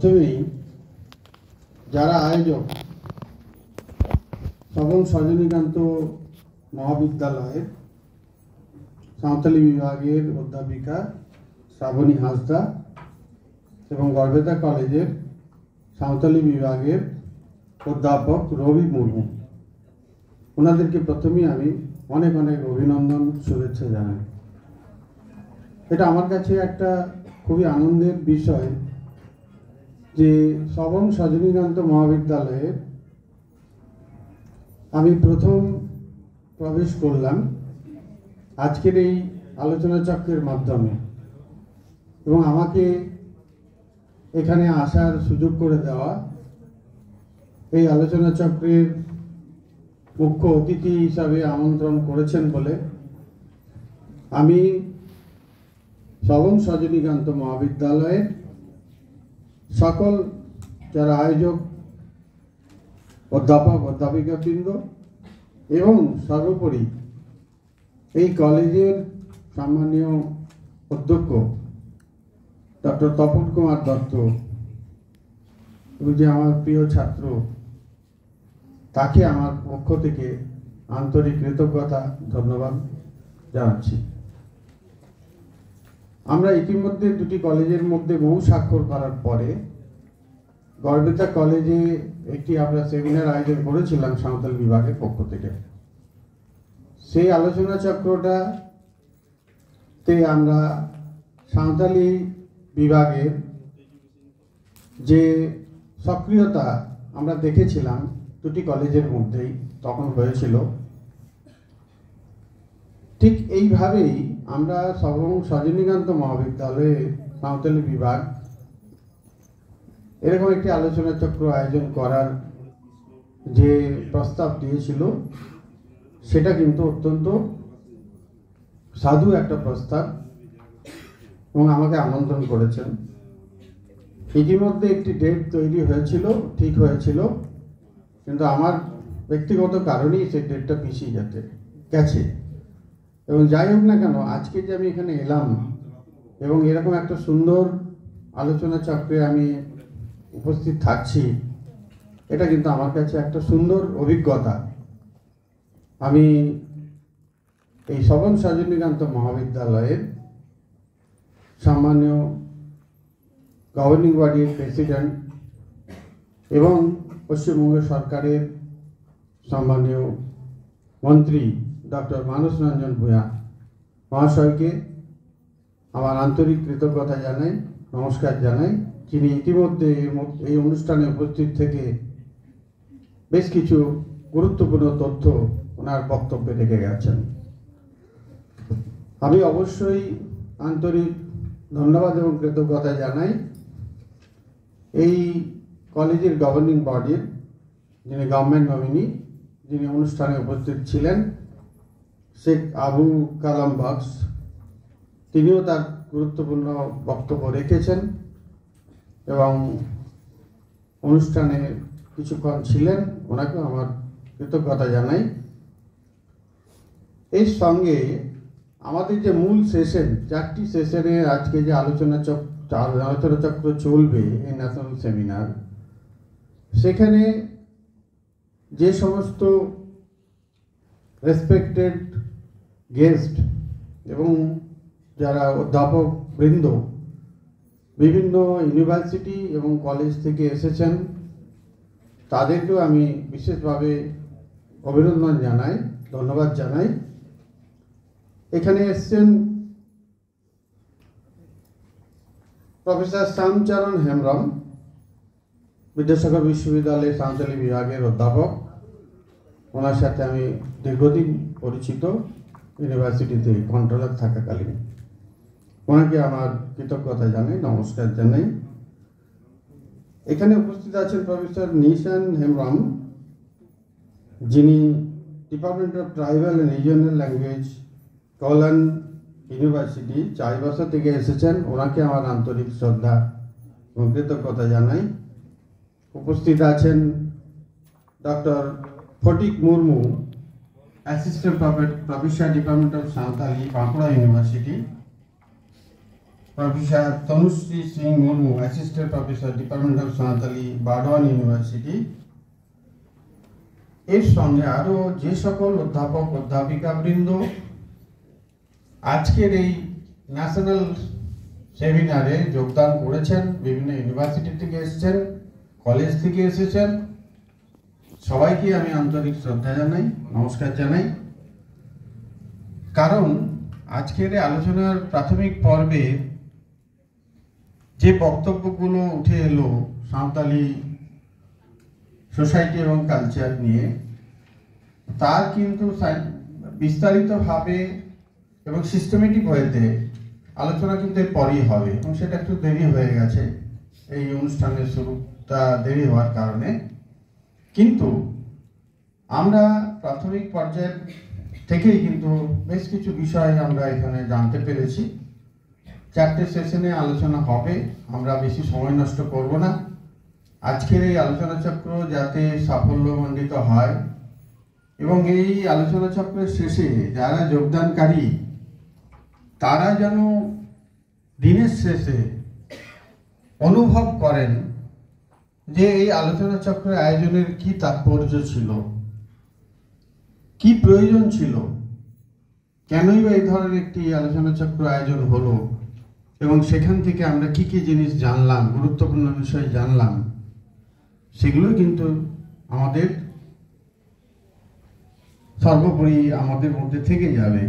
প্রথমেই যারা আয়োজক সবং সজনীকান্ত মহাবিদ্যালয়ের সাঁওতালি বিভাগের অধ্যাপিকা শ্রাবণী হাঁসদা এবং গড়বেতা কলেজের সাঁওতালি বিভাগের অধ্যাপক রবি মুর্মু, ওনাদেরকে প্রথমেই আমি অনেক অনেক অভিনন্দন, শুভেচ্ছা জানাই। এটা আমার কাছে একটা খুবই আনন্দের বিষয় যে সবং সজনীকান্ত মহাবিদ্যালয়ে আমি প্রথম প্রবেশ করলাম আজকের এই আলোচনা চক্রের মাধ্যমে, এবং আমাকে এখানে আসার সুযোগ করে দেওয়া এই আলোচনা চক্রের মুখ্য অতিথি হিসাবে আমন্ত্রণ করেছেন বলে আমি সবং সজনীকান্ত মহাবিদ্যালয়ের সকল যারা আয়োজক অধ্যাপক অধ্যাপিকাবৃন্দ এবং সর্বোপরি এই কলেজের সম্মানীয় অধ্যক্ষ ডক্টর তপন কুমার দত্ত, যে আমার প্রিয় ছাত্র, তাকে আমার পক্ষ থেকে আন্তরিক কৃতজ্ঞতা ধন্যবাদ জানাচ্ছি। আমরা ইতিমধ্যে দুটি কলেজের মধ্যে বহু স্বাক্ষর করার পরে গড়বেতা কলেজে একটি আমরা সেমিনার আয়োজন করেছিলাম সাঁওতাল বিভাগের পক্ষ থেকে। সেই আলোচনা চক্রটাতে আমরা সাঁওতালি বিভাগের যে সক্রিয়তা আমরা দেখেছিলাম দুটি কলেজের মধ্যেই তখন হয়েছিল, ঠিক এইভাবেই আমরা সবং সজনীকান্ত মহাবিদ্যালয়ে সাঁওতালি বিভাগ এরকম একটি আলোচনা চক্র আয়োজন করার যে প্রস্তাব দিয়েছিল সেটা কিন্তু অত্যন্ত সাধু একটা প্রস্তাব, এবং আমাকে আমন্ত্রণ করেছেন। ইতিমধ্যে একটি ডেট তৈরি হয়েছিল, ঠিক হয়েছিল, কিন্তু আমার ব্যক্তিগত কারণেই সেই ডেটটা পিছিয়ে গেছে। এবং যাই হোক না কেন, আজকে যে আমি এখানে এলাম এবং এরকম একটা সুন্দর আলোচনা চক্রে আমি উপস্থিত থাকছি, এটা কিন্তু আমার কাছে একটা সুন্দর অভিজ্ঞতা। আমি এই সবং সজনীকান্ত মহাবিদ্যালয়ের সম্মানীয় গভর্নিং বডির প্রেসিডেন্ট এবং পশ্চিমবঙ্গ সরকারের সম্মানীয় মন্ত্রী ডক্টর মানস রঞ্জন ভূঁইয়া মহাশয়কে আমার আন্তরিক কৃতজ্ঞতা জানাই, নমস্কার জানাই, যিনি ইতিমধ্যে এই অনুষ্ঠানে উপস্থিত থেকে বেশ কিছু গুরুত্বপূর্ণ তথ্য ওনার বক্তব্যে রেখে গেছেন। আমি অবশ্যই আন্তরিক ধন্যবাদ এবং কৃতজ্ঞতা জানাই এই কলেজের গভর্নিং বডির যিনি গভর্নমেন্ট নমিনি, যিনি অনুষ্ঠানে উপস্থিত ছিলেন, শেখ আবু কালাম বক্স, তিনিও তার গুরুত্বপূর্ণ বক্তব্য রেখেছেন এবং অনুষ্ঠানে কিছুক্ষণ ছিলেন, ওনাকেও আমার কৃতজ্ঞতা জানাই। এর সঙ্গে আমাদের যে মূল সেশন, 4টি সেশনে আজকে যে আলোচনা চক্র চলবে, এই ন্যাশনাল সেমিনার, সেখানে যে সমস্ত রেসপেক্টেড গেস্ট এবং যারা অধ্যাপক বৃন্দ বিভিন্ন ইউনিভার্সিটি এবং কলেজ থেকে এসেছেন, তাদেরকেও আমি বিশেষভাবে অভিনন্দন জানাই, ধন্যবাদ জানাই। এখানে এসছেন প্রফেসর শ্যামচরণ হেমব্রম, বিদ্যাসাগর বিশ্ববিদ্যালয়ের সাঁওতালি বিভাগের অধ্যাপক। ওনার সাথে আমি দীর্ঘদিন পরিচিত, ইউনিভার্সিটিতে কন্ট্রোলার থাকাকালীন। ওনাকে আমার কৃতজ্ঞতা জানাই, নমস্কার জানাই। এখানে উপস্থিত আছেন প্রফেসর নিশান হেমব্রম, যিনি department of tribal and regional language, Kalyan university, Chaibasa থেকে এসেছেন। ওনাকে আমার আন্তরিক শ্রদ্ধা এবং কৃতজ্ঞতা জানাই। উপস্থিত আছেন doctor Fatik Murmu, assistant professor, department of Santali, Bankura university. Professor Tanushree Singh Murmu, assistant professor, department of Santali, Burdwan university, এর সঙ্গে আরো যে সকল অধ্যাপক অধ্যাপিকা বৃন্দ আজকের এই ন্যাশনাল সেমিনারে যোগদান করেছেন, বিভিন্ন ইউনিভার্সিটি থেকে এসেছেন, কলেজ থেকে এসেছেন, সবাইকে আমি আন্তরিক শ্রদ্ধা জানাই, নমস্কার জানাই। কারণ আজকের আলোচনার প্রাথমিক পর্বে যে বক্তব্যগুলো উঠে এলো সাঁওতালি সোসাইটি এবং কালচার নিয়ে, তার কিন্তু বিস্তারিতভাবে এবং সিস্টেমেটিক ওয়েতে আলোচনা কিন্তু এর পরই হবে, এবং সেটা একটু দেরি হয়ে গেছে এই অনুষ্ঠানের শুরুটা দেরি হওয়ার কারণে। কিন্তু আমরা প্রাথমিক পর্যায়ের থেকেই কিন্তু বেশ কিছু বিষয় আমরা এখানে জানতে পেরেছি। 4টে সেশনে আলোচনা হবে, আমরা বেশি সময় নষ্ট করব না। আজকের এই আলোচনা চক্র যাতে সাফল্যমণ্ডিত হয় এবং এই আলোচনা চক্রের শেষে যারা যোগদানকারী তারা যেন দিনের শেষে অনুভব করেন যে এই আলোচনা চক্রের আয়োজনের কি তাৎপর্য ছিল, কি প্রয়োজন ছিল, কেনই বা এই ধরনের একটি আলোচনা চক্র আয়োজন হলো, এবং সেখান থেকে আমরা কি কি জিনিস জানলাম, গুরুত্বপূর্ণ বিষয় জানলাম, সেগুলো কিন্তু আমাদের সর্বোপরি আমাদের মধ্যে থেকে যাবে।